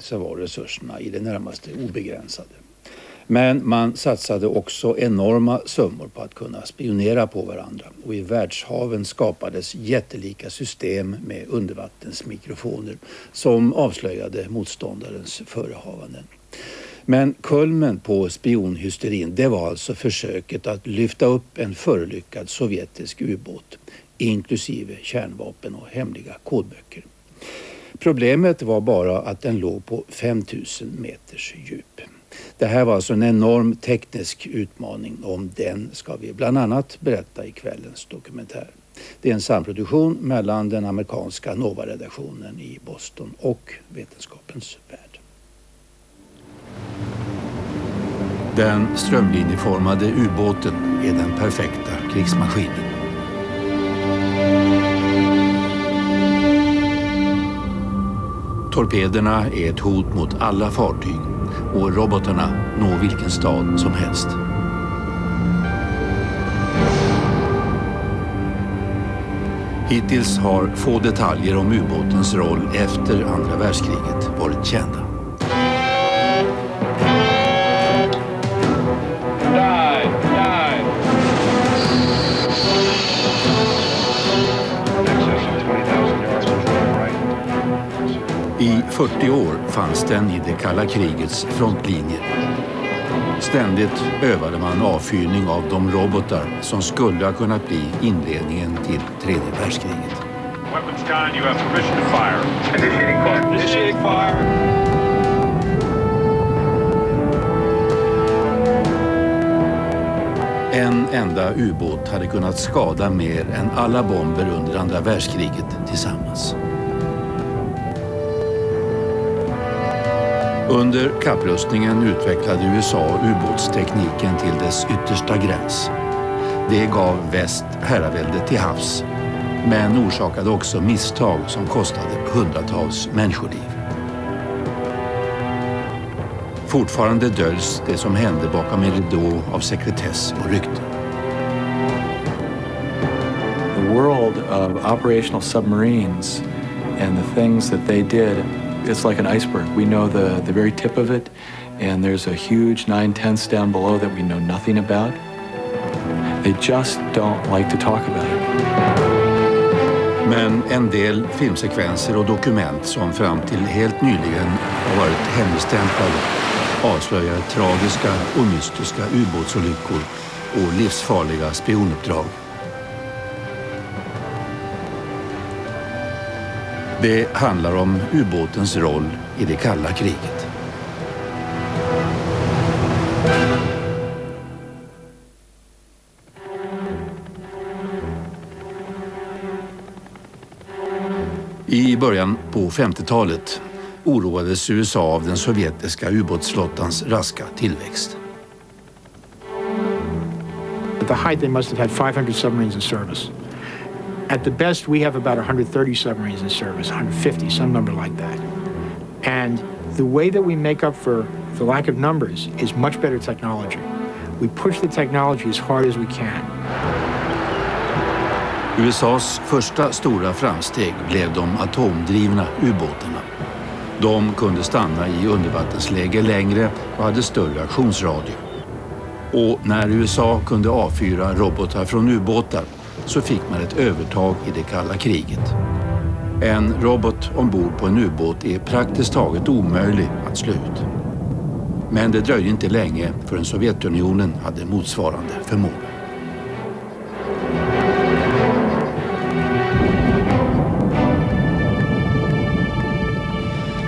så var resurserna i det närmaste obegränsade. Men man satsade också enorma summor på att kunna spionera på varandra, och i världshaven skapades jättelika system med undervattensmikrofoner som avslöjade motståndarens förehavanden. Men kulmen på spionhysterin, det var alltså försöket att lyfta upp en förolyckad sovjetisk ubåt, inklusive kärnvapen och hemliga kodböcker. Problemet var bara att den låg på 5000 meters djup. Det här var alltså en enorm teknisk utmaning. Om den ska vi bland annat berätta i kvällens dokumentär. Det är en samproduktion mellan den amerikanska Nova-redaktionen i Boston och Vetenskapens värld. Den strömlinjeformade ubåten är den perfekta krigsmaskinen. Torpederna är ett hot mot alla fartyg och robotarna når vilken stad som helst. Hittills har få detaljer om ubåtens roll efter andra världskriget varit kända. I 40 år fanns den i det kalla krigets frontlinjer. Ständigt övade man avfyrning av de robotar som skulle ha kunnat bli inledningen till tredje världskriget. En enda ubåt hade kunnat skada mer än alla bomber under andra världskriget tillsammans. Under kapprustningen utvecklade USA ubåtstekniken till dess yttersta gräns. Det gav väst herravälde till havs, men orsakade också misstag som kostade hundratals människoliv. Fortfarande döljs det som hände bakom en ridå av sekretess och rykten. The world of operational submarines and the things that they did, it's like an iceberg. We know the very tip of it, and there's a huge 9/10 down below that we know nothing about. They just don't like to talk about it. Men en del filmsekvenser och dokument som fram till helt nyligen har varit hemligstämplade avslöjar tragiska och mystiska ubåtsolyckor och livsfarliga spionuppdrag. Det handlar om ubåtens roll i det kalla kriget. I början på 50-talet oroades USA av den sovjetiska ubåtsflottans raska tillväxt. At the height they must have had 500 submarines in service. At the best we have about 130 submarines in service, 150, some number like that. And the way that we make up for the lack of numbers is much better technology. We push the technology as hard as we can. USAs första stora framsteg blev de atomdrivna ubåtarna. De kunde stanna i undervattensläge längre och hade större aktionsradie. Och när USA kunde avfyra robotar från ubåtar så fick man ett övertag i det kalla kriget. En robot ombord på en ubåt är praktiskt taget omöjlig att slå ut. Men det dröjde inte länge förrän Sovjetunionen hade motsvarande förmåga.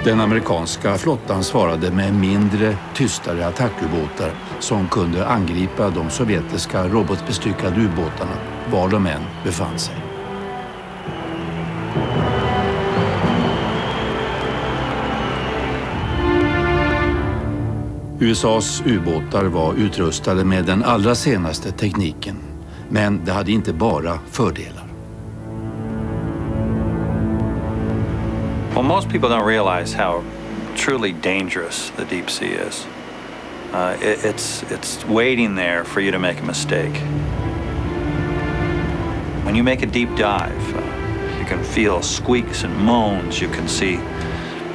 Den amerikanska flottan svarade med mindre, tystare attackubåtar som kunde angripa de sovjetiska robotbestyckade ubåtarna var de än befann sig. USAs ubåtar var utrustade med den allra senaste tekniken, men det hade inte bara fördelar. Well, most people don't realize how truly dangerous the deep sea is. It's waiting there for you to make a mistake. When you make a deep dive, you can feel squeaks and moans. You can see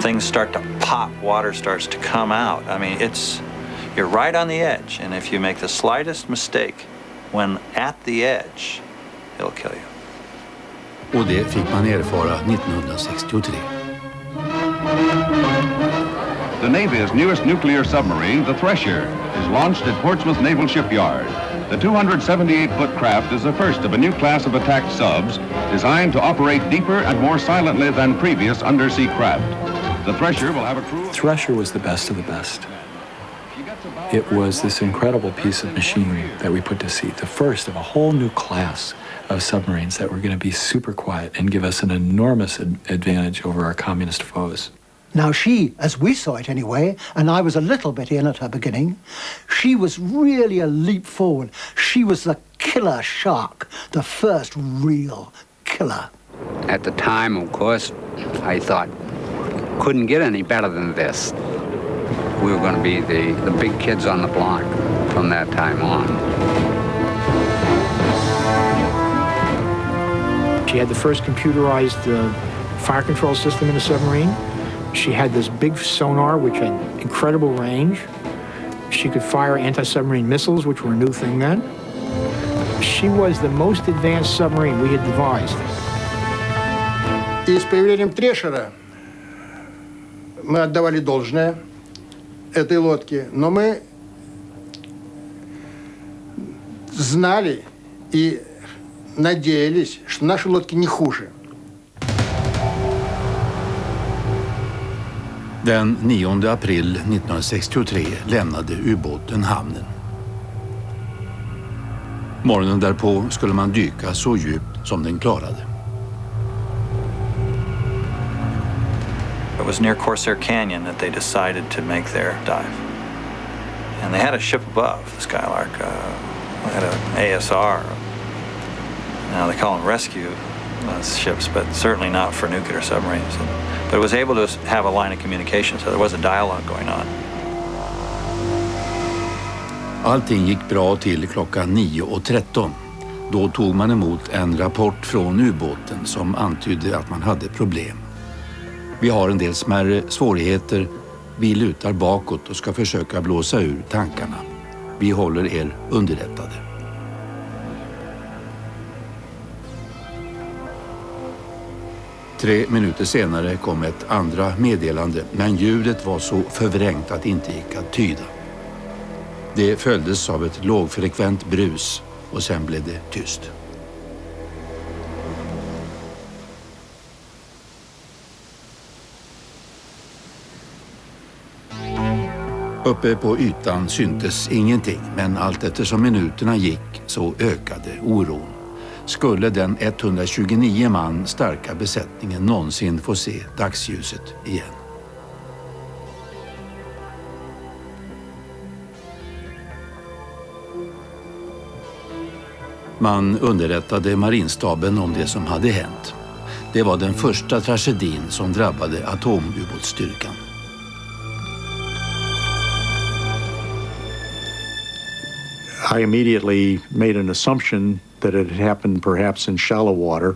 things start to pop, water starts to come out. I mean, you're right on the edge, and if you make the slightest mistake when at the edge, it'll kill you. Och det fick man erfara 1963. The Navy's newest nuclear submarine, the Thresher, is launched at Portsmouth Naval Shipyard. The 278-foot craft is the first of a new class of attack subs designed to operate deeper and more silently than previous undersea craft. The Thresher will have a crew... Thresher was the best of the best. It was this incredible piece of machinery that we put to sea, the first of a whole new class of submarines that were going to be super quiet and give us an enormous advantage over our communist foes. Now she, as we saw it anyway, and I was a little bit in at her beginning, she was really a leap forward. She was the killer shark, the first real killer. At the time, of course, I thought, couldn't get any better than this. We were going to be the big kids on the block from that time on. She had the first computerized fire control system in the submarine. She had this big sonar, which had incredible range. She could fire anti-submarine missiles, which were a new thing then. She was the most advanced submarine we had devised. И с появлением Трешера мы отдавали должное этой лодке, но мы знали и надеялись, что наши лодки не хуже. Den 9 april 1963 lämnade ubåten hamnen. Morgonen därpå skulle man dyka så djupt som den klarade. It was near Corsair Canyon that they decided to make their dive. And they had a ship above, the Skylark. They had an ASR. Now they call them rescue ships, but certainly not for nuclear submarines. But it was able to have a line of communication, so there was a dialogue going on. Allting gick bra till klockan 9:13. Då tog man emot en rapport från ubåten som antydde att man hade problem. Vi har en del smärre svårigheter. Vi lutar bakåt och ska försöka blåsa ur tankarna. Vi håller er underrättade. Tre minuter senare kom ett andra meddelande, men ljudet var så förvrängt att det inte gick att tyda. Det följdes av ett lågfrekvent brus och sen blev det tyst. Uppe på ytan syntes ingenting, men allt eftersom minuterna gick så ökade oron. Skulle den 129 man starka besättningen någonsin få se dagsljuset igen? Man underrättade marinstaben om det som hade hänt. Det var den första tragedin som drabbade atomubåtsstyrkan. I immediately made an assumption that it had happened perhaps in shallow water.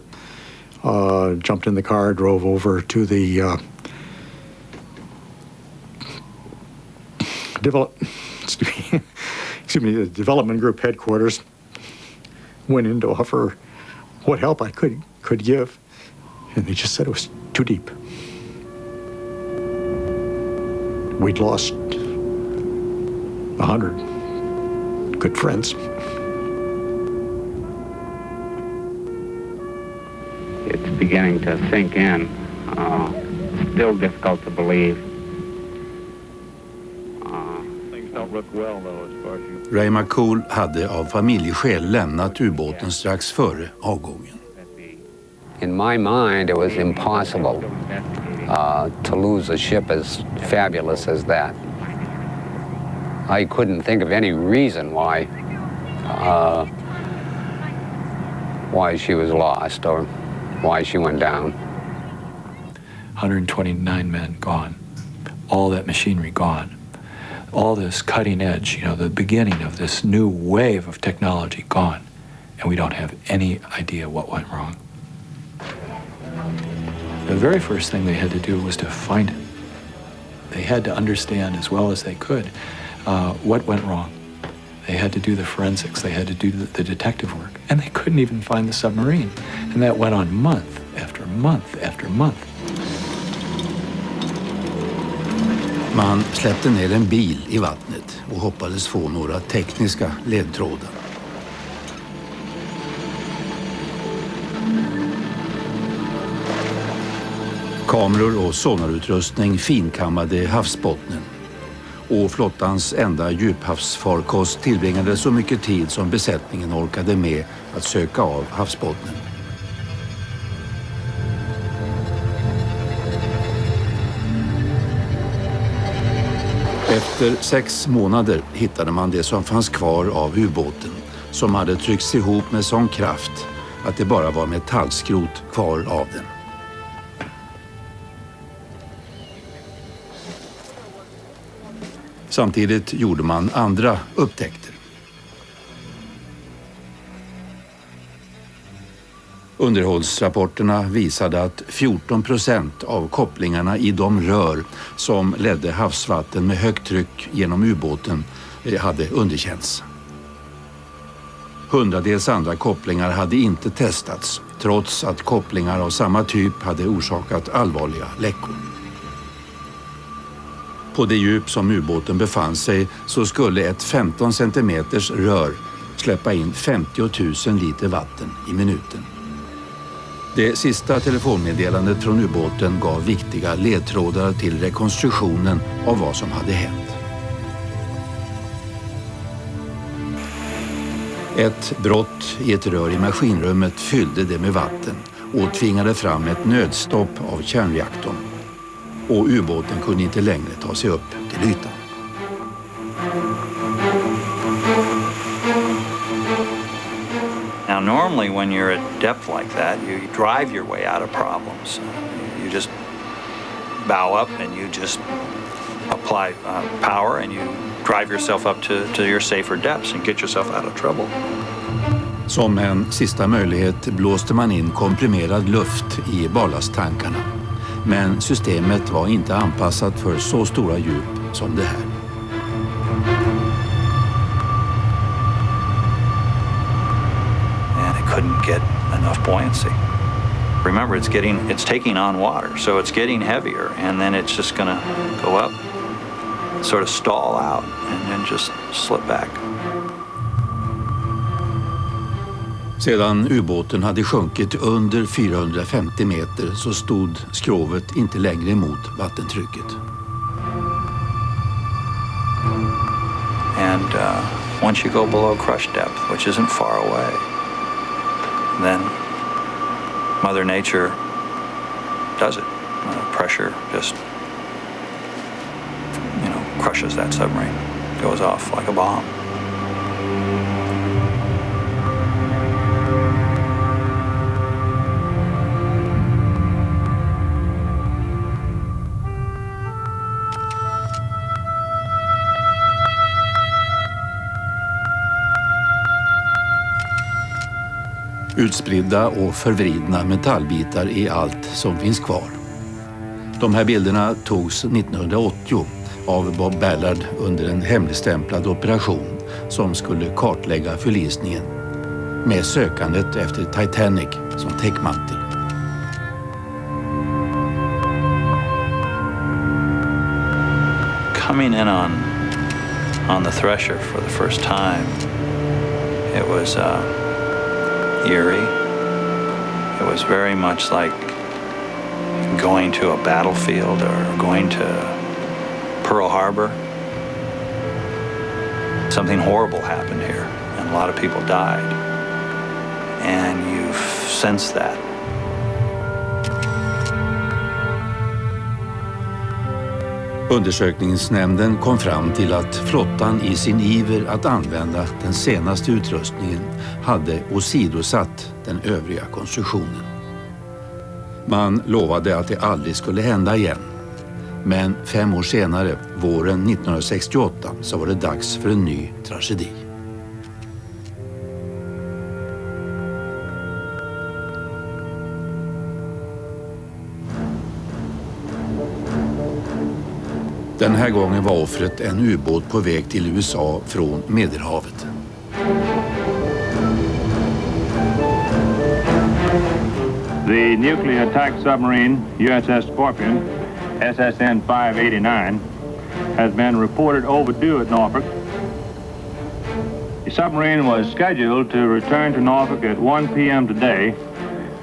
Jumped in the car, drove over to the the development group headquarters. Went in to offer what help I could give, and they just said it was too deep. We'd lost 100 good friends. It's beginning to sink in. Still difficult to believe. Things don't look well though as far as you... Ray McCool hade av familjeskäl lämnat ubåten strax före avgången. In my mind, it was impossible to lose a ship as fabulous as that. I couldn't think of any reason why she was lost or why she went down. 129 men gone. All that machinery gone. All this cutting edge, the beginning of this new wave of technology gone. And we don't have any idea what went wrong. The very first thing they had to do was to find it. They had to understand as well as they could what went wrong. They had to do the forensics, they had to do the detective work, and they couldn't even find the submarine. And that went on month after month after month. Man släppte ner en bil i vattnet och hoppades få några tekniska ledtrådar. Kameror och sonarutrustning finkammade havsbottnen. Och flottans enda djuphavsfarkost tillbringade så mycket tid som besättningen orkade med att söka av havsbottnen. Efter 6 månader hittade man det som fanns kvar av ubåten, som hade tryckts ihop med sån kraft att det bara var metallskrot kvar av den. Samtidigt gjorde man andra upptäckter. Underhållsrapporterna visade att 14% av kopplingarna i de rör som ledde havsvatten med högt tryck genom ubåten hade underkänts. Hundradels andra kopplingar hade inte testats, trots att kopplingar av samma typ hade orsakat allvarliga läckor. På det djup som ubåten befann sig så skulle ett 15 centimeters rör släppa in 50 000 liter vatten i minuten. Det sista telefonmeddelandet från ubåten gav viktiga ledtrådar till rekonstruktionen av vad som hade hänt. Ett brott i ett rör i maskinrummet fyllde det med vatten och tvingade fram ett nödstopp av kärnreaktorn. Och ubåten kunde inte längre ta sig upp till ytan. Now, normally when you're at depth like that, you drive your way out of problems. You just bow up and you just apply power and you drive yourself up to your safer depths and get yourself out of trouble. Som en sista möjlighet blåste man in komprimerad luft i ballastttankarna. Men systemet var inte anpassat för så stora djup som det här. And it couldn't get enough buoyancy. Remember, it's taking on water, so it's getting heavier, and then it's just going to go up, sort of stall out, and then just slip back. Sedan ubåten hade sjunkit under 450 meter så stod skrovet inte längre emot vattentrycket. And once you go below crush depth, which isn't far away, then Mother Nature does it. Pressure just, crushes that submarine. Goes off like a bomb. Utspridda och förvridna metallbitar är allt som finns kvar. De här bilderna togs 1980 av Bob Ballard under en hemligstämplad operation som skulle kartlägga förlisningen med sökandet efter Titanic som täckmantel. Coming in on the Thresher for the first time, it was eerie. It was very much like going to a battlefield or going to Pearl Harbor. Something horrible happened here, and a lot of people died. And you sense that. Undersökningsnämnden kom fram till att flottan i sin iver att använda den senaste utrustningen hade åsidosatt den övriga konstruktionen. Man lovade att det aldrig skulle hända igen. Men 5 år senare, våren 1968, så var det dags för en ny tragedi. Den här gången var offret en ubåt på väg till USA från Medelhavet. The nuclear attack submarine USS Scorpion, SSN 589, has been reported overdue at Norfolk. The submarine was scheduled to return to Norfolk at 1 p.m. today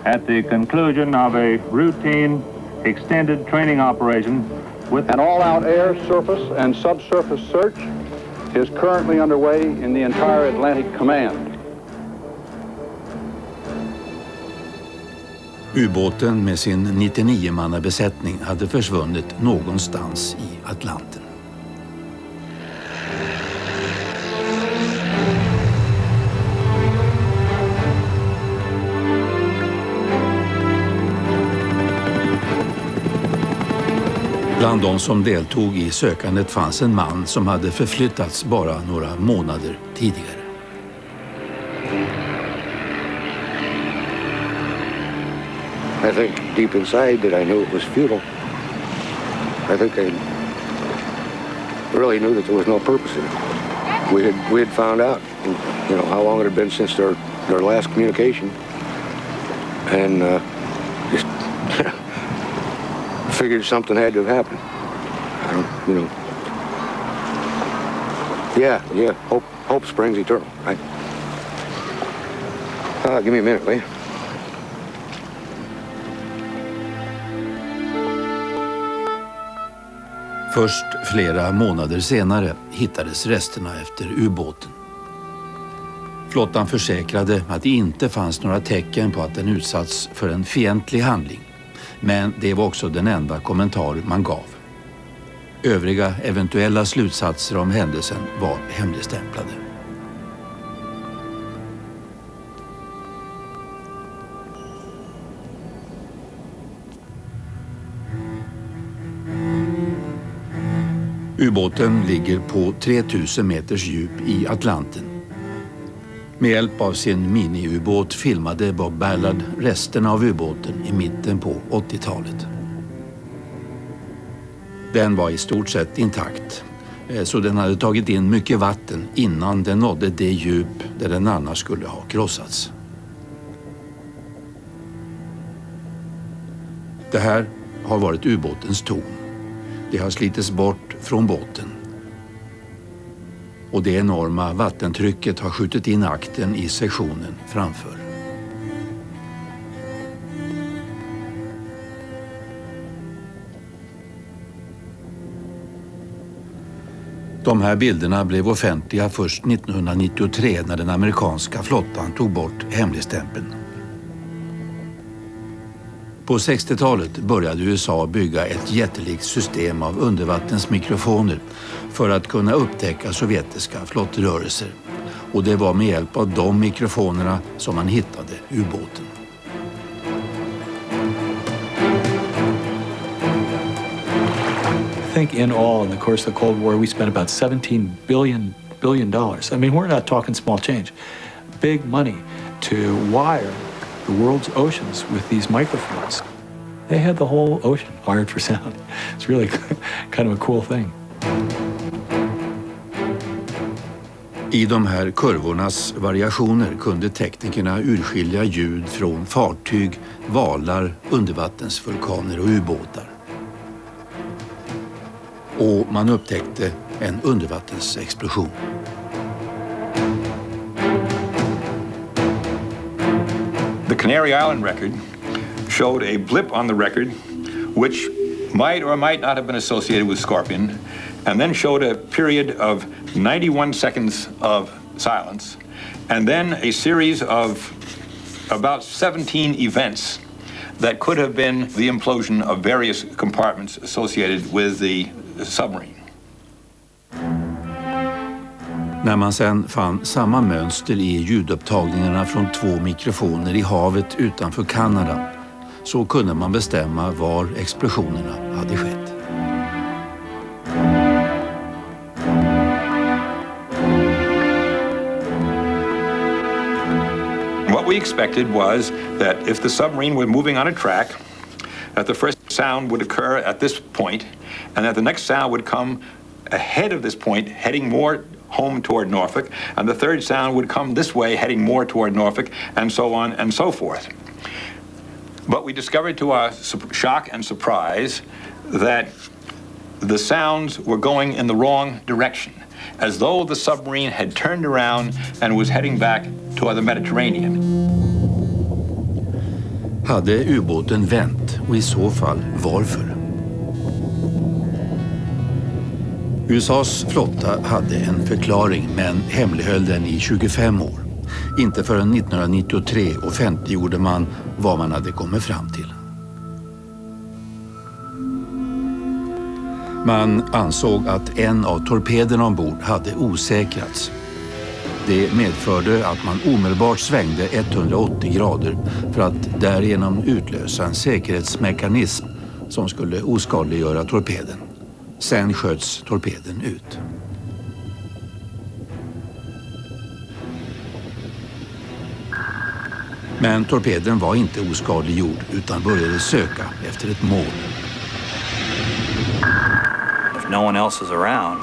at the conclusion of a routine extended training operation with an all-out air, surface, and subsurface search is currently underway in the entire Atlantic Command. Ubåten med sin 99-mannabesättning hade försvunnit någonstans i Atlanten. Bland de som deltog i sökandet fanns en man som hade förflyttats bara några månader tidigare. I think deep inside that I knew it was futile. I think I really knew that there was no purpose in it. We had found out, you know, how long it had been since their last communication, and just figured something had to have happened. I don't, you know. Yeah. Hope springs eternal, right? Give me a minute, will you? Först flera månader senare hittades resterna efter ubåten. Flottan försäkrade att det inte fanns några tecken på att den utsatts för en fientlig handling. Men det var också den enda kommentar man gav. Övriga eventuella slutsatser om händelsen var hemligstämplade. Ubåten ligger på 3000 meters djup i Atlanten. Med hjälp av sin miniubåt filmade Bob Ballard resterna av ubåten i mitten på 80-talet. Den var i stort sett intakt, så den hade tagit in mycket vatten innan den nådde det djup där den annars skulle ha krossats. Det här har varit ubåtens torn. Det har slitits bort från båten. Och det enorma vattentrycket har skjutit in akten i sektionen framför. De här bilderna blev offentliga först 1993 när den amerikanska flottan tog bort hemligstämpeln. På 60-talet började USA bygga ett jättelikt system av undervattensmikrofoner för att kunna upptäcka sovjetiska flottrörelser. Och det var med hjälp av de mikrofonerna som man hittade ubåten. I think in all, in the course of the Cold War, we spent about $17 billion. I mean, we're not talking small change. Big money to wire the world's oceans with these microphones. They had the whole ocean wired for sound. It's really kind of a cool thing. I de här kurvornas variationer kunde teknikerna urskilja ljud från fartyg, valar, undervattensvulkaner och ubåtar. Och man upptäckte en undervattensexplosion. The Canary Island record showed a blip on the record which might or might not have been associated with Scorpion, and then showed a period of 91 seconds of silence, and then a series of about 17 events that could have been the implosion of various compartments associated with the submarine. När man sen fann samma mönster i ljudupptagningarna från 2 mikrofoner i havet utanför Kanada så kunde man bestämma var explosionerna hade skett. What we expected was that if the submarine were moving on a track, that the first sound would occur at this point, and that the next sound would come ahead of this point, heading more home toward Norfolk, and the third sound would come this way, heading more toward Norfolk, and so on and so forth. But we discovered to our shock and surprise that the sounds were going in the wrong direction, as though the submarine had turned around and was heading back toward the Mediterranean. Hade ubåten vänt, och i så fall varför? USAs flotta hade en förklaring, men hemlighöll den i 25 år. Inte förrän 1993 offentliggjorde man vad man hade kommit fram till. Man ansåg att en av torpederna ombord hade osäkrats. Det medförde att man omedelbart svängde 180 grader för att därigenom utlösa en säkerhetsmekanism som skulle oskadliggöra torpeden. Sen sköts torpeden ut. Men torpeden var inte oskadliggjord utan började söka efter ett mål. If no one else is around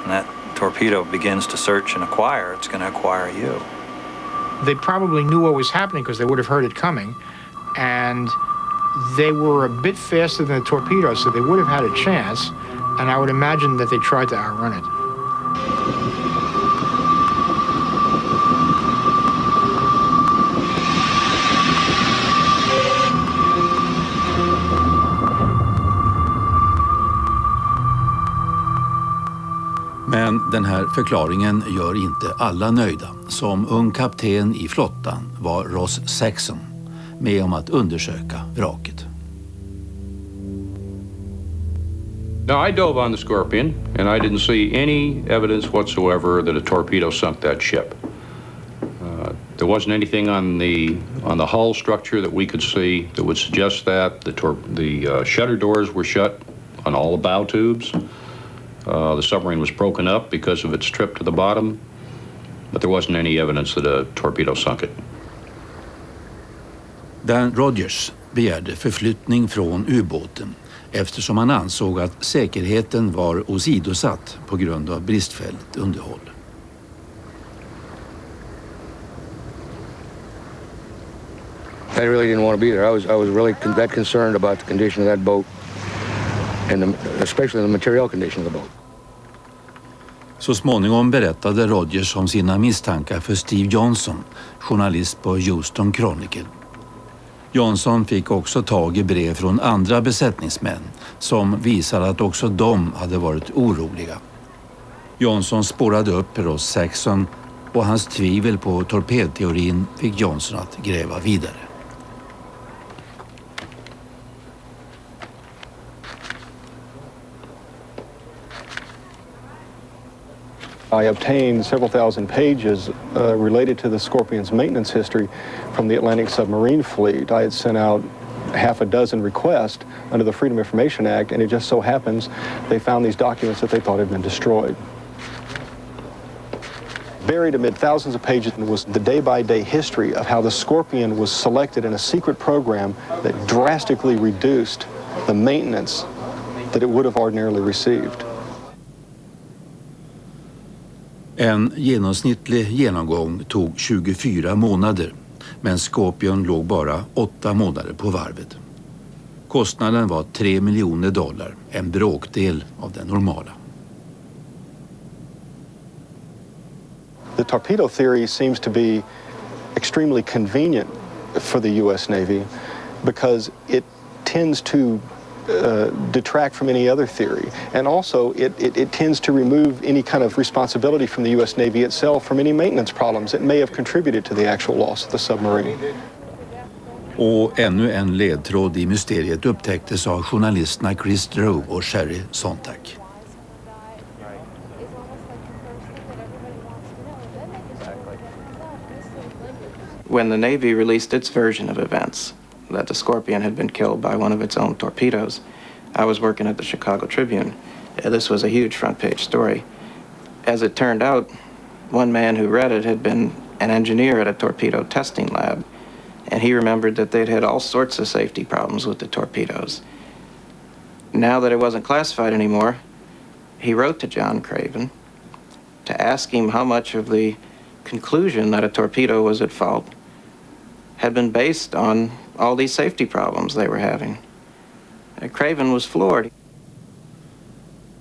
and that torpedo begins to search and acquire, it's going to acquire you. They probably knew what was happening because they would have heard it coming, and they were a bit faster than the torpedo, so they would have had a chance, and I would imagine that they tried to outrun it. Men den här förklaringen gör inte alla nöjda. Som ung kapten i flottan var Ross Saxon med om att undersöka vraket. Now, I dove on the Scorpion, and I didn't see any evidence whatsoever that a torpedo sunk that ship. There wasn't anything on the hull structure that we could see that would suggest that. The shutter doors were shut on all the bow tubes. The submarine was broken up because of its trip to the bottom, but there wasn't any evidence that a torpedo sunk it. Dan Rogers begärde förflyttning från ubåten eftersom han ansåg att säkerheten var åsidosatt på grund av bristfälligt underhåll. I really didn't want to be there. I was really that concerned about the condition of that boat, and especially the material condition of the boat. Så småningom berättade Rogers om sina misstankar för Steve Johnson, journalist på Houston Chronicle. Johnson fick också tag i brev från andra besättningsmän som visade att också de hade varit oroliga. Johnson spårade upp Ross Saxon och hans tvivel på torpedteorin fick Johnson att gräva vidare. I obtained several thousand pages related to the Scorpion's maintenance history from the Atlantic Submarine Fleet. I had sent out half a dozen requests under the Freedom of Information Act, and it just so happens they found these documents that they thought had been destroyed. Buried amid thousands of pages was the day-by-day history of how the Scorpion was selected in a secret program that drastically reduced the maintenance that it would have ordinarily received. En genomsnittlig genomgång tog 24 månader, men Scorpion låg bara 8 månader på varvet. Kostnaden var $3 miljoner, en bråkdel av den normala. The torpedo theory seems to be extremely convenient for the U.S. Navy because it tends to detract from any other theory, and also it tends to remove any kind of responsibility from the U.S. Navy itself from any maintenance problems that may have contributed to the actual loss of the submarine. Och ännu en ledtråd i mysteriet upptäcktes av journalisterna Chris Drow och Sherry Sontag. When the Navy released its version of events, that the Scorpion had been killed by one of its own torpedoes, I was working at the Chicago Tribune. This was a huge front-page story. As it turned out, one man who read it had been an engineer at a torpedo testing lab, And he remembered that they'd had all sorts of safety problems with the torpedoes. Now that it wasn't classified anymore, he wrote to John Craven to ask him how much of the conclusion that a torpedo was at fault had been based on all these safety problems they were having. Craven was floored.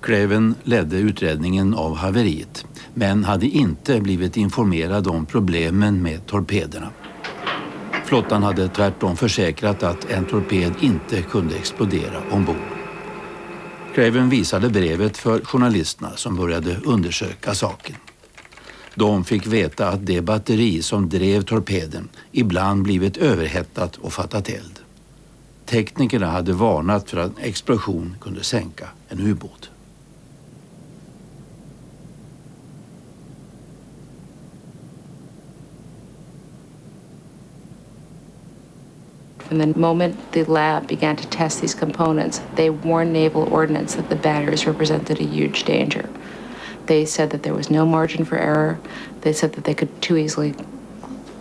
Craven ledde utredningen av haveriet, men hade inte blivit informerad om problemen med torpederna. Flottan hade tvärtom försäkrat att en torped inte kunde explodera ombord. Craven visade brevet för journalisterna som började undersöka saken. De fick veta att det batteri som drev torpeden ibland blivit överhettat och fattat eld. Teknikerna hade varnat för att en explosion kunde sänka en ubåt. From the moment the lab began to test these components, they warned naval ordnance that the batteries represented a huge danger. They said that there was no margin for error. They said that they could too easily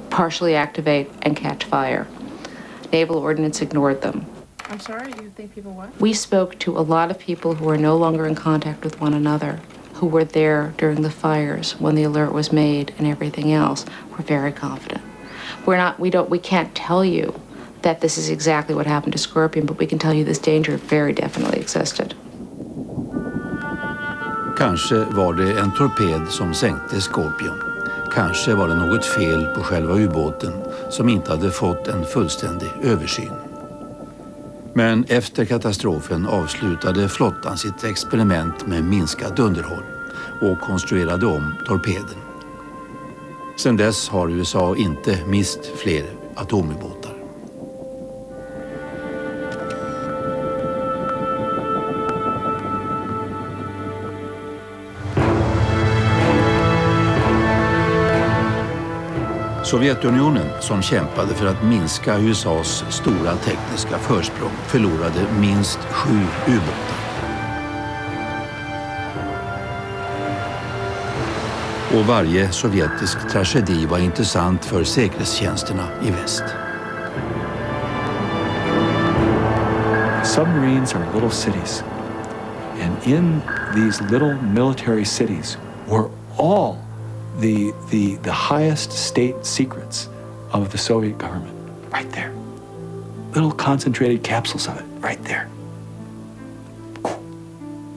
partially activate and catch fire. Naval ordnance ignored them. I'm sorry, you think people what? We spoke to a lot of people who are no longer in contact with one another, who were there during the fires when the alert was made and everything else. We're very confident. We can't tell you that this is exactly what happened to Scorpion, but we can tell you this danger very definitely existed. Kanske var det en torped som sänkte Scorpion. Kanske var det något fel på själva ubåten som inte hade fått en fullständig översyn. Men efter katastrofen avslutade flottan sitt experiment med minskat underhåll och konstruerade om torpeden. Sedan dess har USA inte mist fler atomubåtar. Sovjetunionen, som kämpade för att minska USAs stora tekniska försprång, förlorade minst 7 ubåtar. Och varje sovjetisk tragedi var intressant för säkerhetstjänsterna i väst. Submarines are little cities. And in these little military cities were all the highest state secrets of the Soviet government, right there. Little concentrated capsules of it, right there.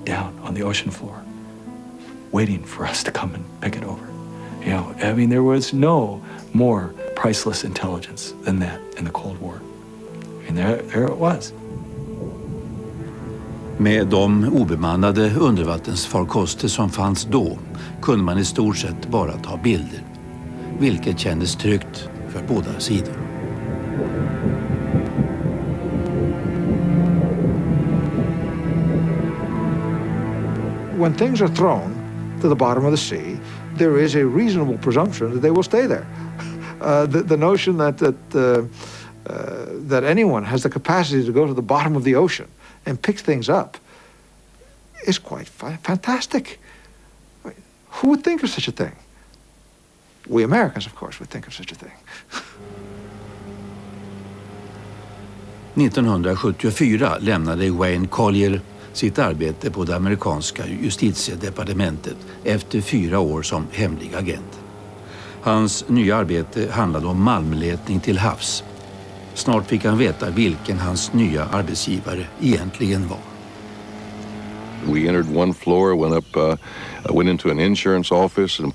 Down on the ocean floor, waiting for us to come and pick it over. You know, I mean, there was no more priceless intelligence than that in the Cold War. I mean, there it was. Med de obemannade undervattensfarkoster som fanns då kunde man i stort sett bara ta bilder, vilket kändes tryggt för båda sidor. When things are thrown to the bottom of the sea, there is a reasonable presumption that they will stay there. The notion that anyone has the capacity to go to the bottom of the ocean and pick things up is quite fantastic. Who would think of such a thing? We Americans, of course, would think of such a thing. 1974 lämnade Wayne Collier sitt arbete på det amerikanska justitiedepartementet efter 4 år som hemlig agent. Hans nya arbete handlade om malmletning till havs. Snart fick han veta vilken hans nya arbetsgivare egentligen var. We entered one floor, went into an insurance office and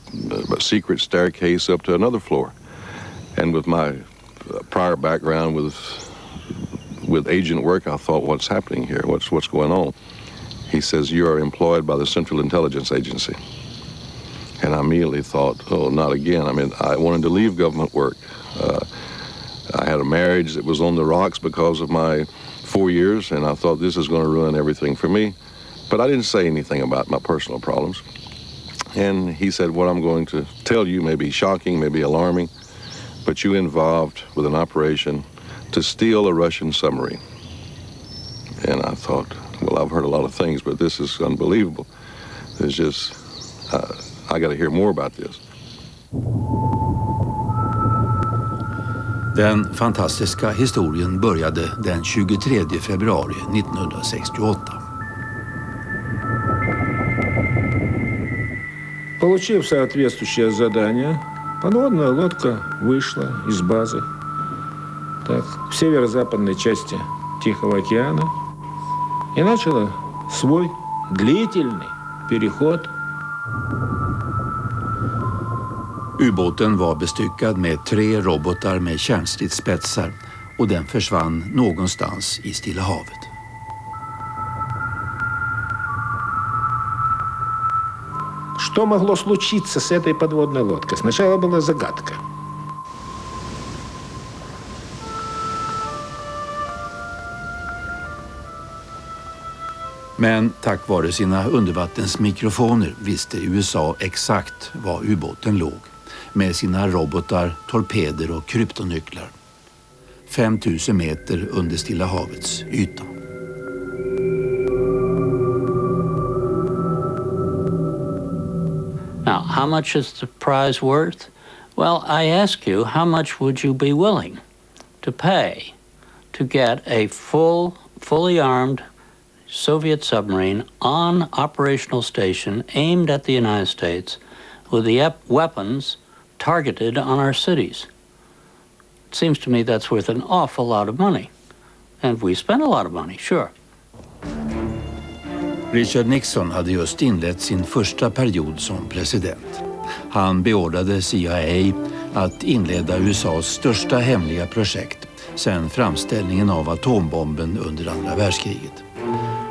a secret staircase up to another floor. And with my prior background with agent work, I thought, what's happening here? What's going on? He says, you are employed by the Central Intelligence Agency. And I immediately thought, oh, not again. I mean, I wanted to leave government work. I had a marriage that was on the rocks because of my 4 years, and I thought this is going to ruin everything for me. But I didn't say anything about my personal problems. And he said, what I'm going to tell you may be shocking, may be alarming, but you involved with an operation to steal a Russian submarine. And I thought, well, I've heard a lot of things, but this is unbelievable. There's just, I got to hear more about this. Den fantastiska historien började den 23 februari 1968. Получив соответствующее задание, подводная лодка вышла из базы в северо-западной части Тихого океана и начала свой длительный переход. Ubåten var bestyckad med 3 robotar med kärnstridsspetsar och den försvann någonstans i Stilla havet. Что могло случиться с этой подводной лодкой? Сначала была загадка. Men tack vare sina undervattensmikrofoner visste USA exakt var ubåten låg. Med sina robotar, torpeder och kryptonycklar. 5000 meter under Stilla havets yta. Now, how much is the prize worth? Well, I ask you, how much would you be willing to pay to get a fully armed Soviet submarine on operational station aimed at the United States with the weapons targeted on our cities? It seems to me that's worth an awful lot of money. And we spent a lot of money, sure. Richard Nixon hade just inlett sin första period som president. Han beordrade CIA att inleda USAs största hemliga projekt sedan framställningen av atombomben under andra världskriget.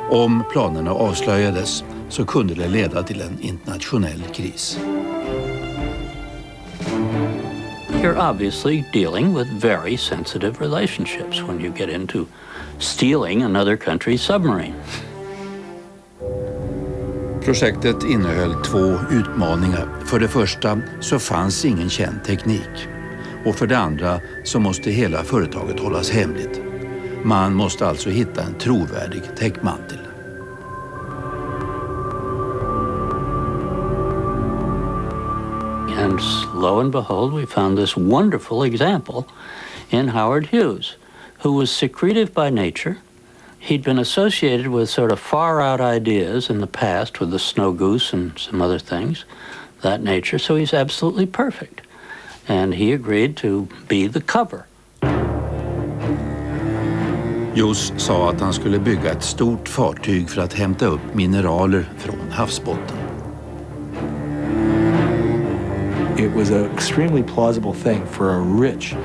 Om planerna avslöjades så kunde det leda till en internationell kris. You're obviously dealing with very sensitive relationships when you get into stealing another country's submarine. Projektet innehöll 2 utmaningar. För det första så fanns ingen känd teknik. Och för det andra så måste hela företaget hållas hemligt. Man måste alltså hitta en trovärdig täckmantel. And lo and behold, we found this wonderful example in Howard Hughes, who was secretive by nature. He'd been associated with sort of far-out ideas in the past with the snow goose and some other things, that nature, so he's absolutely perfect. And he agreed to be the cover. Hughes sa att han skulle bygga ett stort fartyg för att hämta upp mineraler från havsbotten. It was an extremely plausible thing for a rich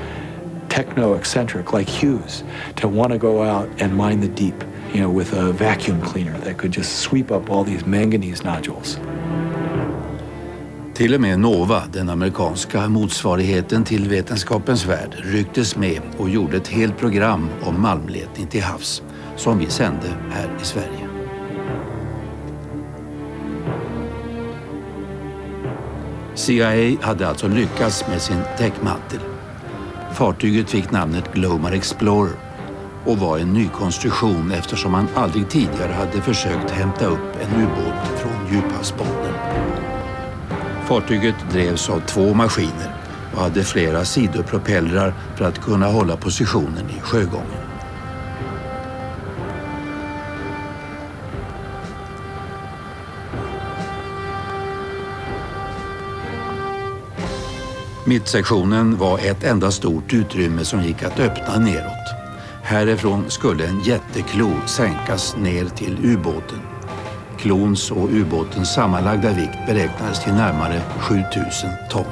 techno-eccentric like Hughes to want to go out and mine the deep, with a vacuum cleaner that could just sweep up all these manganese nodules. Till och med Nova, den amerikanska motsvarigheten till Vetenskapens värld, rycktes med och gjorde ett helt program om malmletning till havs som vi sände här i Sverige. CIA hade alltså lyckats med sin täckmantel. Fartyget fick namnet Glomar Explorer och var en ny konstruktion eftersom man aldrig tidigare hade försökt hämta upp en ubåt från djuphavsbotten. Fartyget drevs av 2 maskiner och hade flera sidopropellrar för att kunna hålla positionen i sjögången. Mittsektionen var ett enda stort utrymme som gick att öppna neråt. Härifrån skulle en jätteklo sänkas ner till ubåten. Klons och ubåtens sammanlagda vikt beräknades till närmare 7000 ton.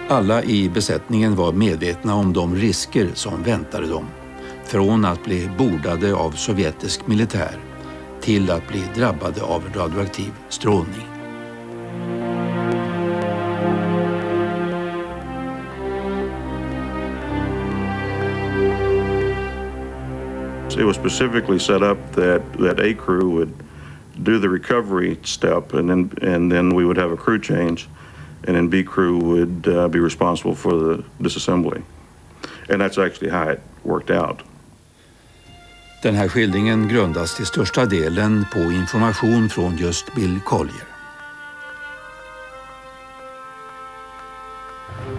Alla i besättningen var medvetna om de risker som väntade dem. Från att bli bordade av sovjetisk militär till att bli drabbade av radioaktiv strålning. It was specifically set up that A crew would do the recovery step, and then we would have a crew change, and then B crew would be responsible for the disassembly. And that's actually how it worked out. Den här skildringen grundas till största delen på information från just Bill Collier.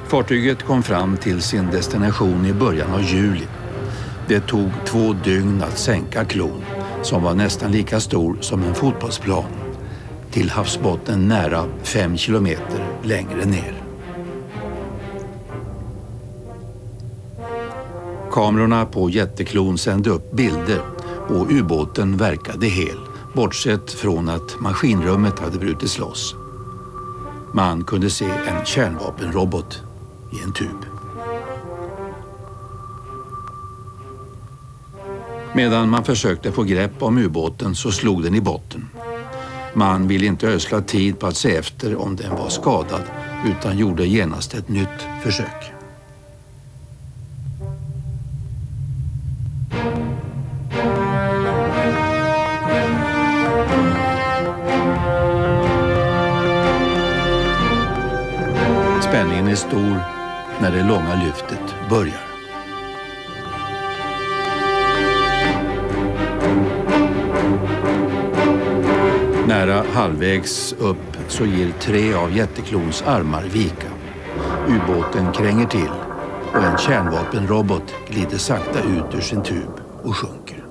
Fartyget kom fram till sin destination i början av juli. Det tog 2 dygn att sänka klon, som var nästan lika stor som en fotbollsplan, till havsbotten nära 5 kilometer längre ner. Kamerorna på jätteklon sände upp bilder och ubåten verkade hel, bortsett från att maskinrummet hade brutits loss. Man kunde se en kärnvapenrobot i en tub. Medan man försökte få grepp om ubåten så slog den i botten. Man ville inte ödsla tid på att se efter om den var skadad utan gjorde genast ett nytt försök. Spänningen är stor när det långa lyftet börjar. Nära halvvägs upp så ger 3 av jätteklons armar vika. Ubåten kränger till och en kärnvapenrobot glider sakta ut ur sin tub och sjunker.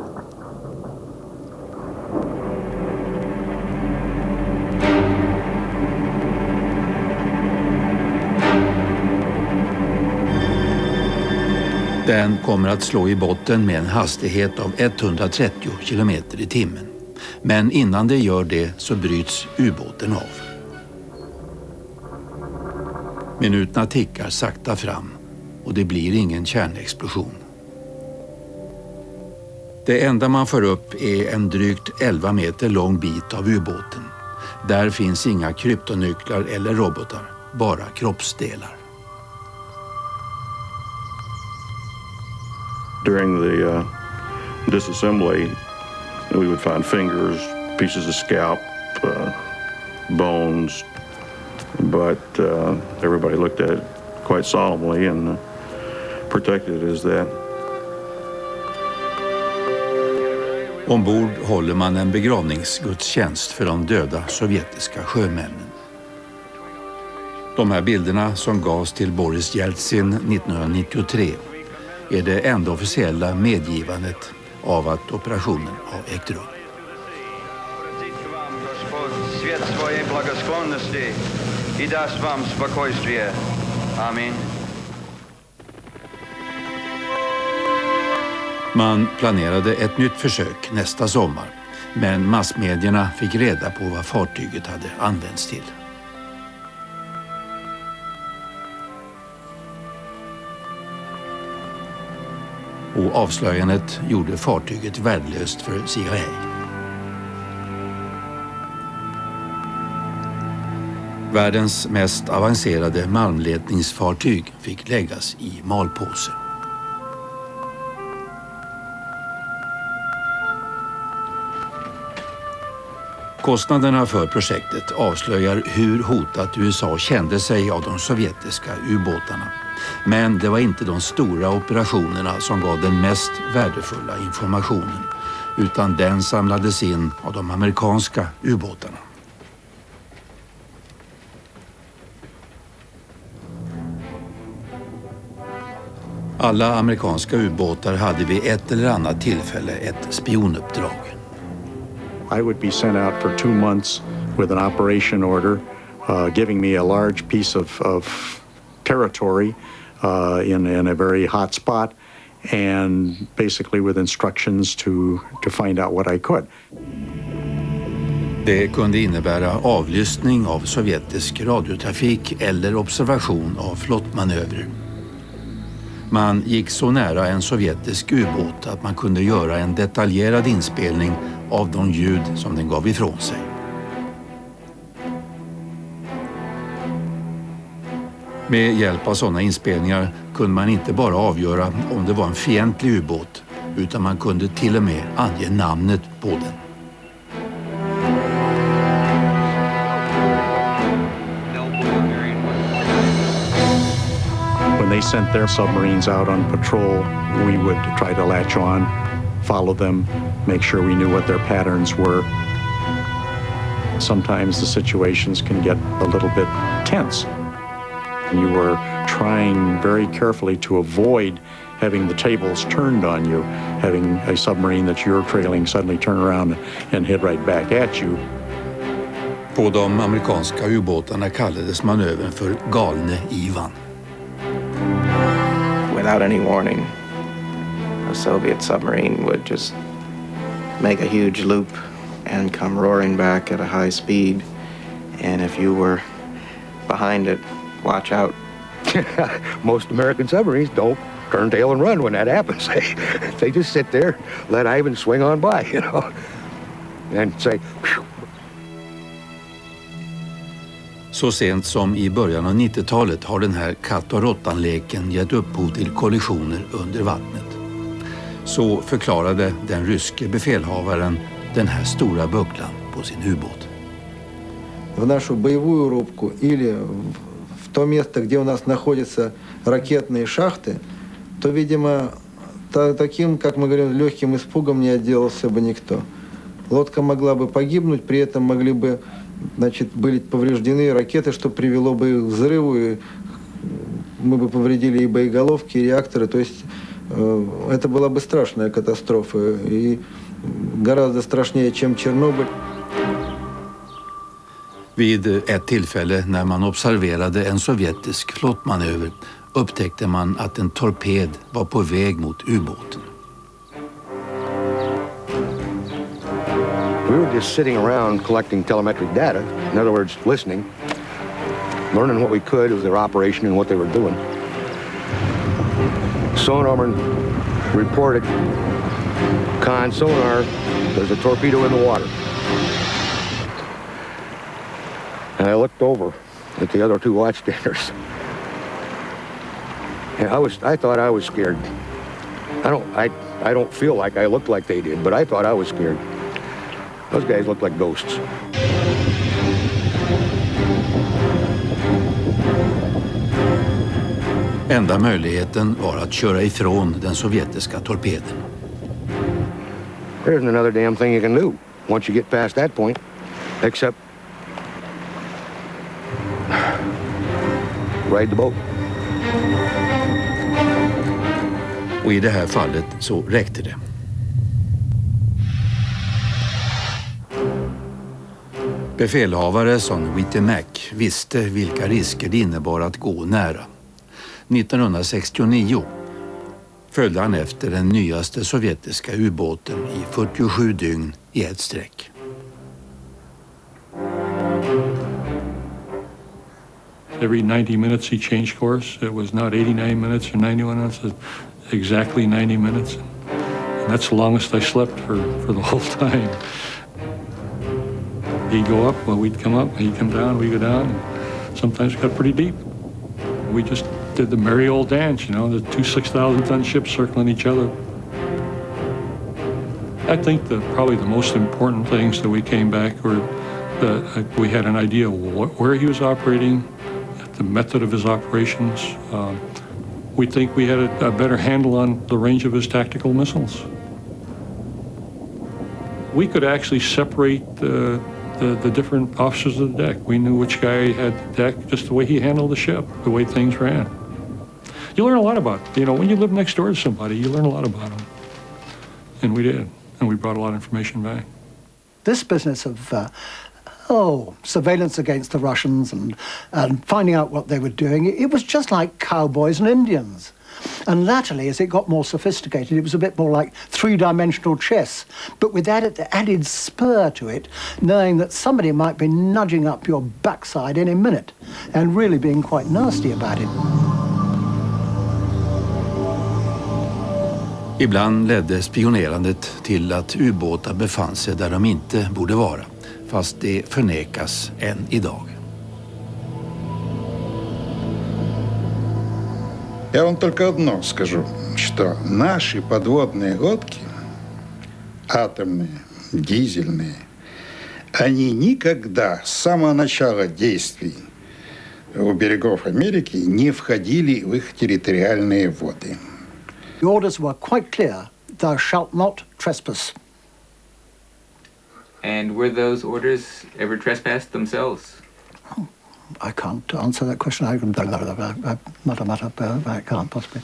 Den kommer att slå i botten med en hastighet av 130 kilometer i timmen. Men innan det gör det så bryts ubåten av. Minuterna tickar sakta fram och det blir ingen kärnexplosion. Det enda man får upp är en drygt 11 meter lång bit av ubåten. Där finns inga kryptonycklar eller robotar, bara kroppsdelar. During the disassembly, we would find fingers, pieces of scalp, bones, but everybody looked at it quite solemnly and protected it as that. Ombord håller man en begravningsgudstjänst för de döda sovjetiska sjömännen. De här bilderna som gavs till Boris Jeltsin 1993 är det enda officiella medgivandet av att operationen har ägt rum. Man planerade ett nytt försök nästa sommar, men massmedierna fick reda på vad fartyget hade använts till. Och avslöjandet gjorde fartyget värdelöst för CIA. Världens mest avancerade malmletningsfartyg fick läggas i malpåse. Kostnaderna för projektet avslöjar hur hotat USA kände sig av de sovjetiska ubåtarna. Men det var inte de stora operationerna som gav den mest värdefulla informationen, utan den samlades in av de amerikanska ubåtarna. Alla amerikanska ubåtar hade vid ett eller annat tillfälle ett spionuppdrag. I would be sent out for 2 months with an operation order, giving me a large piece of territory in a very hot spot, and basically with instructions to find out what I could. Det kunde innebära avlyssning av sovjetisk radiotrafik eller observation av flottmanövrer. Man gick så nära en sovjetisk ubåt att man kunde göra en detaljerad inspelning av de ljud som den gav ifrån sig. Med hjälp av sådana inspelningar kunde man inte bara avgöra om det var en fientlig ubåt, utan man kunde till och med ange namnet på den. When they sent their submarines out on patrol, we would try to latch on, follow them, make sure we knew what their patterns were. Sometimes the situations can get a little bit tense. You were trying very carefully to avoid having the tables turned on you, having a submarine that you're trailing suddenly turn around and head right back at you. På de amerikanska ubåtarna kallades manövern för galne Ivan. Without any warning, a Soviet submarine would just make a huge loop and come roaring back at a high speed. And if you were behind it, watch out. Most American submarines don't turn tail and run when that happens. They just sit there, let Ivan swing on by, you know, and say, phew. Så sent som i början av 90-talet har den här katt- och råttan-leken gett upphov till kollisioner under vattnet. Så förklarade den ryske befälhavaren den här stora bucklan på sin ubåt. В нашу боевую рубку или в то место, где у нас находятся ракетные шахты, то, видимо, таким, как мы говорим, легким испугом не отделался бы никто. Лодка могла бы погибнуть, при этом могли бы, значит, были повреждены ракеты, что привело бы к взрыву, и мы бы повредили и боеголовки, и реакторы. То есть это была бы страшная катастрофа, и garaздо страшнее, чем Чернобыль. Vid ett tillfälle när man observerade en sovjetisk flottmanöver upptäckte man att en torped var på väg mot ubåten. We were just sitting around collecting telemetric data, in other words, listening, learning what we could of their operation and what they were doing. Sonarman reported, con sonar, there's a torpedo in the water. And I looked over at the other two watchstanders. And I thought I was scared. I don't feel like I looked like they did, but I thought I was scared. Those guys looked like ghosts. Enda möjligheten var att köra ifrån den sovjetiska torpeden. There isn't another damn thing you can do once you get past that point, except ride the boat. Och i det här fallet så räckte det. Befälhavare som Whitty Mac visste vilka risker det innebar att gå nära. 1969 följde han efter den nyaste sovjetiska ubåten i 47 dygn i ett sträck. Every 90 minutes he changed course. It was not 89 minutes or 91 minutes, exactly 90 minutes. And that's the longest I slept for the whole time. He'd go up, well, we'd come up, he'd come down, we'd go down. And sometimes it got pretty deep. We just did the merry old dance, you know, the two 6,000-ton ships circling each other. I think probably the most important things that we came back were that we had an idea of where he was operating, the method of his operations. We think we had a better handle on the range of his tactical missiles. We could actually separate the different officers of the deck. We knew which guy had the deck, just the way he handled the ship, the way things ran. You learn a lot about, you know, when you live next door to somebody, you learn a lot about them. And we did, and we brought a lot of information back. This business of surveillance against the Russians and finding out what they were doing, it was just like cowboys and Indians. And latterly, as it got more sophisticated, it was a bit more like three-dimensional chess, but with that added spur to it, knowing that somebody might be nudging up your backside any minute and really being quite nasty about it. Ibland ledde spionerandet till att ubåtar befann sig där de inte borde vara, fast det förnekas än idag. Я вам только одно скажу, что наши подводные лодки, атомные, дизельные, они никогда с самого начала действий у берегов Америки не входили в их территориальные воды. The orders were quite clear. Thou shalt not trespass. And were those orders ever trespassed themselves? I can't answer that question. I can't possibly.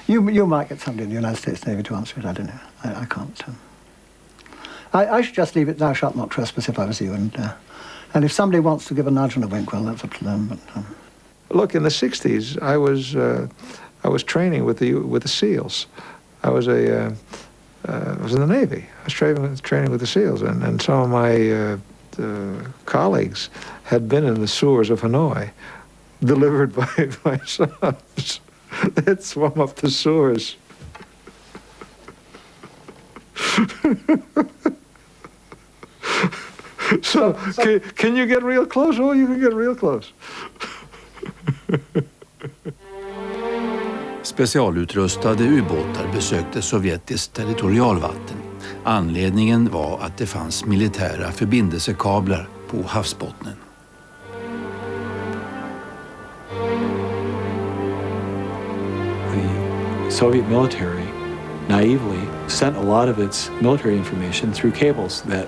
You might get somebody in the United States Navy to answer it. I don't know. I can't. I should just leave it. Thou shalt not trespass if I was you. And if somebody wants to give a nudge and a wink, well, that's up to them. But, Look, in the '60s, I was training with the SEALs. I was in the Navy. I was training with the SEALs, and some of my colleagues had been in the sewers of Hanoi, delivered by my sons. They'd swum up the sewers. So can you get real close? Oh, you can get real close. Specialutrustade ubåtar besökte sovjetiskt territorialvatten. Anledningen var att det fanns militära förbindelsekablar på havsbottnen. The Soviet military naively sent a lot of its military information through cables that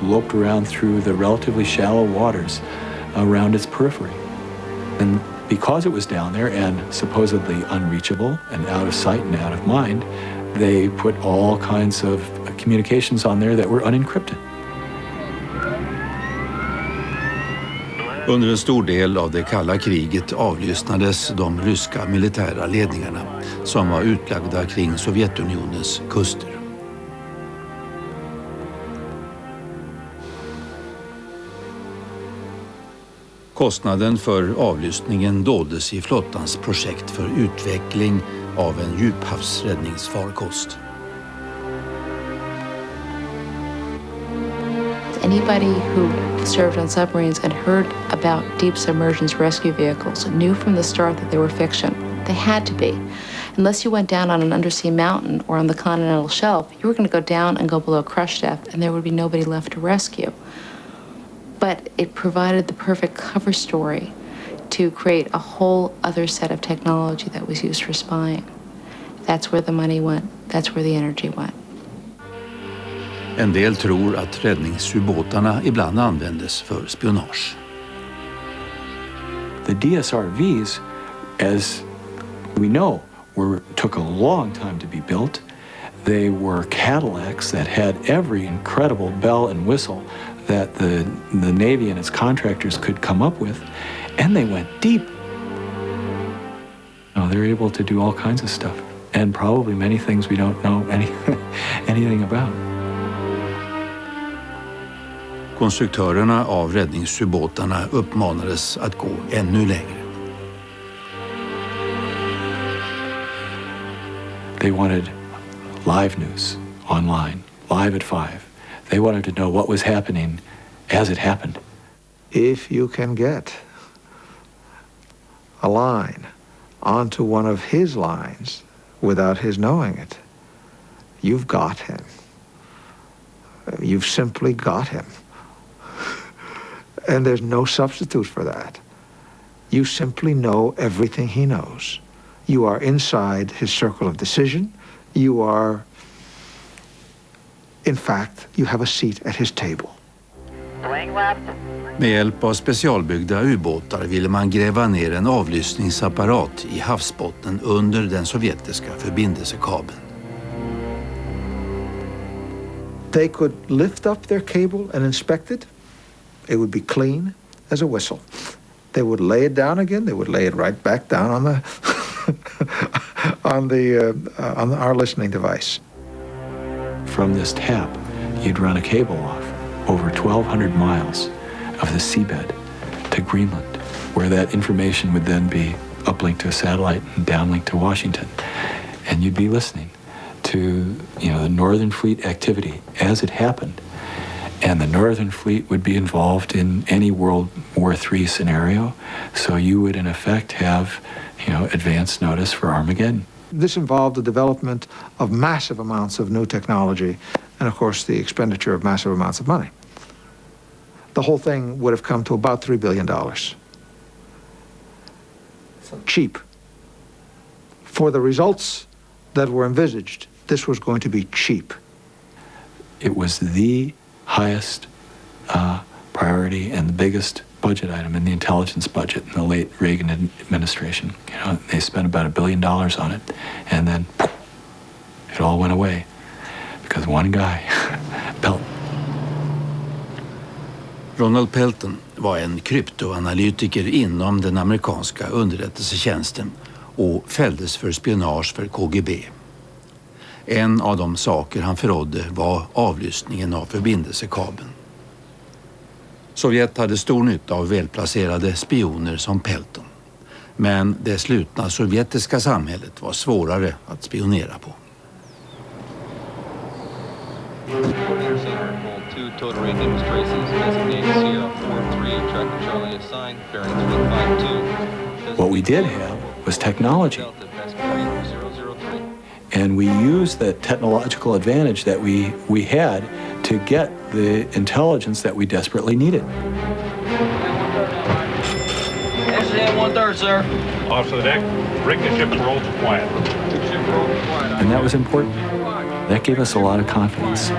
loped around through the relatively shallow waters around its periphery. And because it was down there and supposedly unreachable and out of sight and out of mind, they put all kinds of communications on there that were unencrypted. Under en stor del av det kalla kriget avlyssnades de ryska militära ledningarna som var utlagda kring Sovjetunionens kuster. Kostnaden för avlyssningen doldes i flottans projekt för utveckling av en djuphavsräddningsfarkost. Anybody who served on submarines and heard about deep submersions rescue vehicles knew from the start that they were fiction. They had to be. Unless you went down on an undersea mountain or on the continental shelf, you were going to go down and go below crush depth, and there would be nobody left to rescue. But it provided the perfect cover story to create a whole other set of technology that was used for spying. That's where the money went. That's where the energy went. En del tror att räddningsubåtarna ibland användes för spionage. The DSRVs, as we know, took a long time to be built. They were Cadillacs that had every incredible bell and whistle that the Navy and its contractors could come up with, and they went deep. They're able to do all kinds of stuff, and probably many things we don't know anything about. Konstruktörerna av räddningsubåtarna uppmanades att gå ännu längre. They wanted live news online, live at 5. They wanted to know what was happening as it happened. If you can get a line onto one of his lines without his knowing it, you've got him. You've simply got him. And there's no substitute for that. You simply know everything he knows. You are inside his circle of decision. You are, in fact, you have a seat at his table. Med hjälp av specialbyggda ubåtar ville man gräva ner en avlyssningsapparat i havsbottnen under den sovjetiska förbindelsekabeln. They could lift up their cable and inspect it. It would be clean as a whistle. They would lay it down again. They would lay it right back down on the on our listening device. From this tap, you'd run a cable off over 1,200 miles of the seabed to Greenland, where that information would then be uplinked to a satellite and downlinked to Washington, and you'd be listening to the Northern Fleet activity as it happened. And the Northern Fleet would be involved in any World War III scenario, so you would in effect have, advance notice for Armageddon. This involved the development of massive amounts of new technology and, of course, the expenditure of massive amounts of money. The whole thing would have come to about $3 billion. cheap. For the results that were envisaged, this was going to be cheap. It was the highest priority and the biggest budget item in the intelligence budget in the late Reagan administration. You know, they spent about $1 billion on it, and then poof, it all went away because one guy, Pelton. Ronald Pelton var en kryptoanalytiker inom den amerikanska underrättelsetjänsten och fälldes för spionage för KGB. En av de saker han förrådde var avlyssningen av förbindelsekabeln. Sovjet hade stor nytta av välplacerade spioner som Pelton. Men det slutna sovjetiska samhället var svårare att spionera på. What we did have was technology. And we used the technological advantage that we had to get the intelligence that we desperately needed. SVT 1/3, sir. Off to the deck. Bring the ship and roll to quiet. And that was important. That gave us a lot of confidence.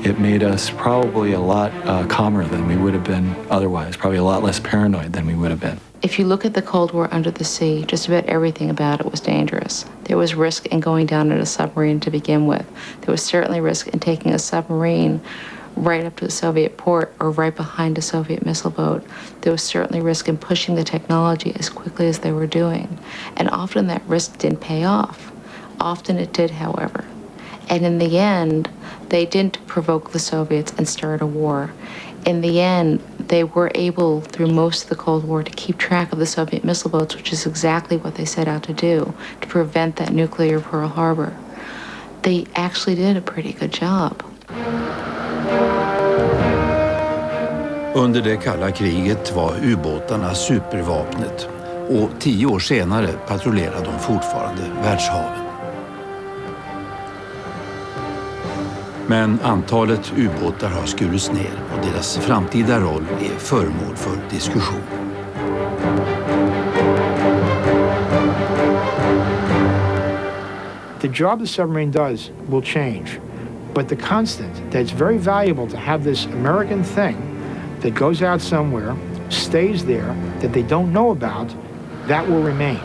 It made us probably a lot calmer than we would have been otherwise, probably a lot less paranoid than we would have been. If you look at the Cold War under the sea, just about everything about it was dangerous. There was risk in going down in a submarine to begin with. There was certainly risk in taking a submarine right up to the Soviet port or right behind a Soviet missile boat. There was certainly risk in pushing the technology as quickly as they were doing. And often that risk didn't pay off. Often it did, however. And in the end, they didn't provoke the Soviets and start a war. In the end, they were able, through most of the Cold War, to keep track of the Soviet missile boats, which is exactly what they set out to do, to prevent that nuclear Pearl Harbor. They actually did a pretty good job. Under det kalla kriget var ubåtarna supervapnet och 10 år senare patrullerade de fortfarande världshaven. Men antalet ubåtar har skurits ner och deras framtida roll är föremål för diskussion. The job the submarine does will change, but the constant that it's very valuable to have this American thing that goes out somewhere, stays there, that they don't know about, that will remain.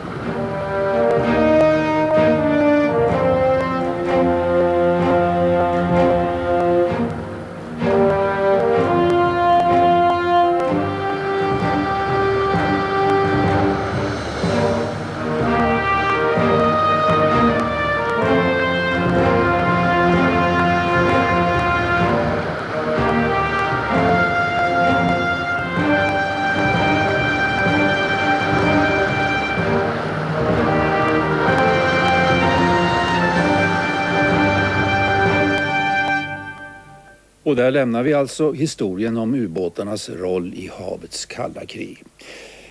Och där lämnar vi alltså historien om ubåtarnas roll i havets kalla krig.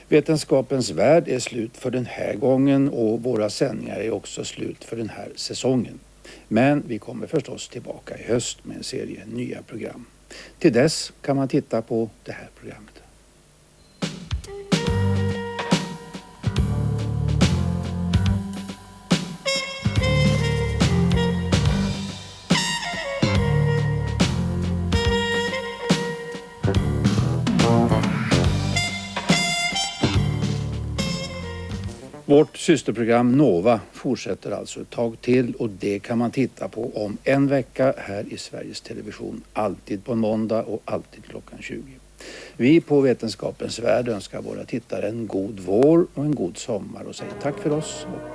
Vetenskapens värld är slut för den här gången och våra sändningar är också slut för den här säsongen. Men vi kommer förstås tillbaka i höst med en serie nya program. Till dess kan man titta på det här programmet. Vårt systerprogram Nova fortsätter alltså ett tag till och det kan man titta på om en vecka här i Sveriges Television. Alltid på en måndag och alltid klockan 20. Vi på Vetenskapens värld önskar våra tittare en god vår och en god sommar och säger tack för oss och